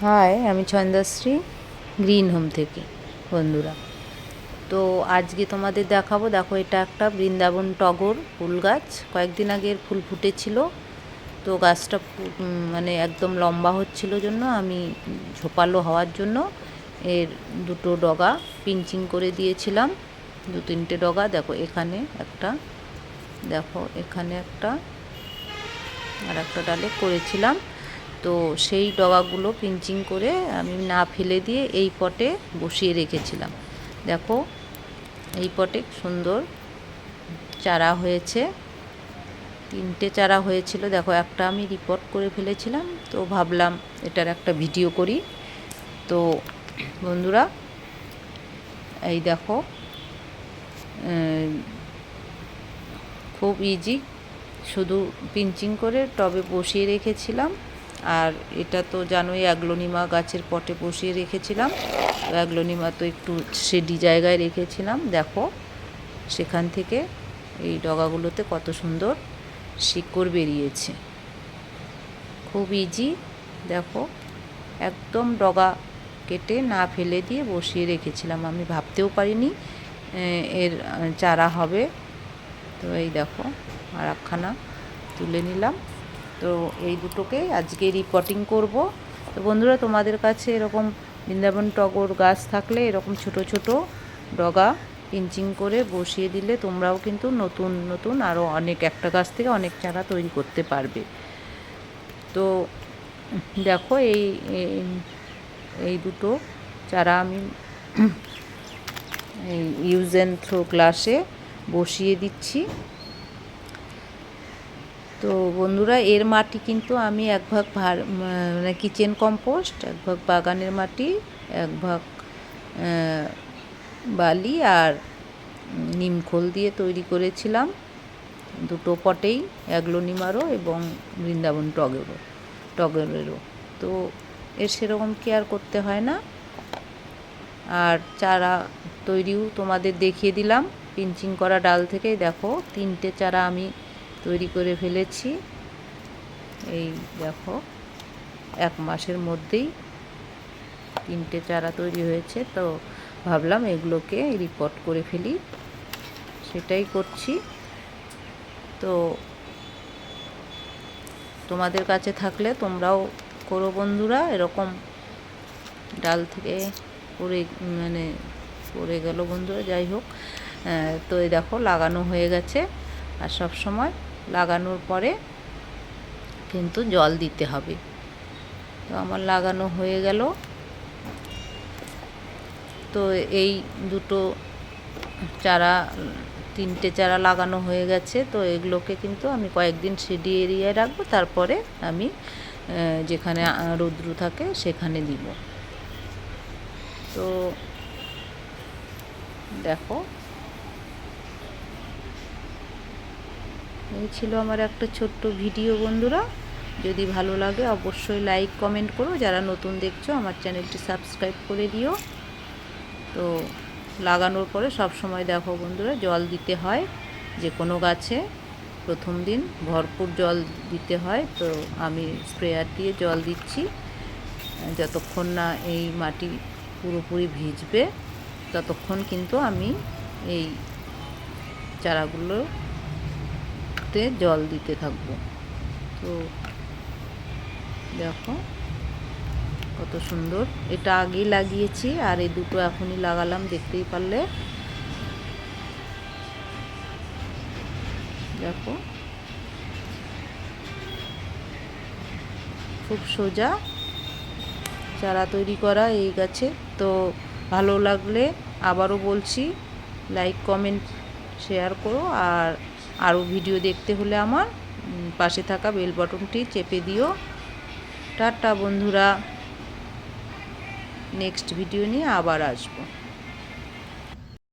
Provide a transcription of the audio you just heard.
High, আমি ছন্দাশ্রী green home থেকে। বন্ধুরা, তো আজকে তোমাদের দেখাবো। দেখো, এটা একটা বৃন্দাবন টগর ফুল গাছ। কয়েকদিন আগে এর ফুল ফুটেছিল, তো গাছটা মানে একদম লম্বা হচ্ছিল জন্য আমি ঝোপালো হওয়ার জন্য এর দুটো ডগা পিঞ্চিং করে দিয়েছিলাম। 2-3টে ডগা দেখো, এখানে একটা, দেখো এখানে একটা, আর একটা ডালে করেছিলাম। তো সেই ডগাগুলো পিঞ্চিং করে আমি না ফেলে দিয়ে এই পটে বসিয়ে রেখেছিলাম। দেখো, এই পটে সুন্দর চারা হয়েছে। 3টে চারা হয়েছিল। দেখো, একটা আমি রিপোর্ট করে ফেলেছিলাম, তো ভাবলাম এটার একটা ভিডিও করি। তো বন্ধুরা, এই দেখো, খুব ইজি, শুধু পিঞ্চিং করে টবে বসিয়ে রেখেছিলাম। আর এটা তো জানোই, অ্যাগ্লোনিমা গাছের পটে বসিয়ে রেখেছিলাম। তো অ্যাগ্লোনিমা তো একটু শেডি জায়গায় রেখেছিলাম। দেখো, সেখান থেকে এই ডগাগুলোতে কত সুন্দর শিকড় বেরিয়েছে। খুব ইজি। দেখো, একদম ডগা কেটে না ফেলে দিয়ে বসিয়ে রেখেছিলাম। আমি ভাবতেও পারিনি এর চারা হবে। তো এই দেখো, আর একখানা তুলে নিলাম। তো এই দুটোকে আজকে রিপোর্টিং করব। তো বন্ধুরা, তোমাদের কাছে এরকম বৃন্দাবন টগর গাছ থাকলে এরকম ছোট ছোট ডগা পিঞ্চিং করে বসিয়ে দিলে তোমরাও কিন্তু নতুন নতুন আরও অনেক, একটা গাছ থেকে অনেক চারা তৈরি করতে পারবে। তো দেখো, এই দুটো চারা আমি ইউজ অ্যান্ড থ্রো গ্লাসে বসিয়ে দিচ্ছি। তো বন্ধুরা, এর মাটি কিন্তু আমি 1 ভাগ মানে কিচেন কম্পোস্ট, 1 ভাগ বাগানের মাটি, 1 ভাগ বালি আর নিমখোল দিয়ে তৈরি করেছিলাম। দুটো পটেই, অ্যাগ্লোনিমারও এবং বৃন্দাবন টগরেরও। তো এর সেরকম কেয়ার করতে হয় না। আর চারা তৈরিও তোমাদের দেখিয়ে দিলাম পিঞ্চিং করা ডাল থেকে। দেখো, 3টে চারা আমি তৈরি করে ফেলেছি। এই দেখো, 1 মাসের মধ্যেই 3টে চারা তৈরি হয়েছে। তো ভাবলাম এগুলোকে রিপোর্ট করে ফেলি, সেটাই করছি। তো তোমাদের কাছে থাকলে তোমরাও করো বন্ধুরা। এরকম ডাল থেকে পড়ে গেল বন্ধুরা, যাই হোক। তো এই দেখো, লাগানো হয়ে গেছে। আর সব সময় লাগানোর পরে কিন্তু জল দিতে হবে। তো আমার লাগানো হয়ে গেল। তো এই দুটো চারা, 3টে চারা লাগানো হয়ে গেছে। তো এগুলোকে কিন্তু আমি কয়েকদিন শেডি এরিয়ায় রাখবো, তারপরে আমি যেখানে রৌদ্র থাকে সেখানে দিব। তো দেখো, এই ছিল আমার একটা ছোট্ট ভিডিও বন্ধুরা। যদি ভালো লাগে অবশ্যই লাইক কমেন্ট করো। যারা নতুন দেখছো আমার চ্যানেলটি সাবস্ক্রাইব করে দিও। তো লাগানোর পরে সব সময় দেখো বন্ধুরা, জল দিতে হয় যে কোনো গাছে। প্রথম দিন ভরপুর জল দিতে হয়। তো আমি স্প্রেয়ার দিয়ে জল দিচ্ছি যতক্ষণ না এই মাটি পুরোপুরি ভিজবে, ততক্ষণ কিন্তু আমি এই চারাগুলোতে জল দিতে থাকবো। তো দেখো কত সুন্দর। এটা আগেই লাগিয়েছি, আর এই দুটো এখনই লাগালাম, দেখতেই পারলে। দেখো, খুব সোজা চারা তৈরি করা এই গাছে। তো ভালো লাগলে আবারও বলছি, লাইক কমেন্ট শেয়ার করো। আর আরও ভিডিও দেখতে হলে আমার পাশে থাকা বেল বাটনটি চেপে দিও। টাটা বন্ধুরা, নেক্সট ভিডিও নিয়ে আবার আসবো।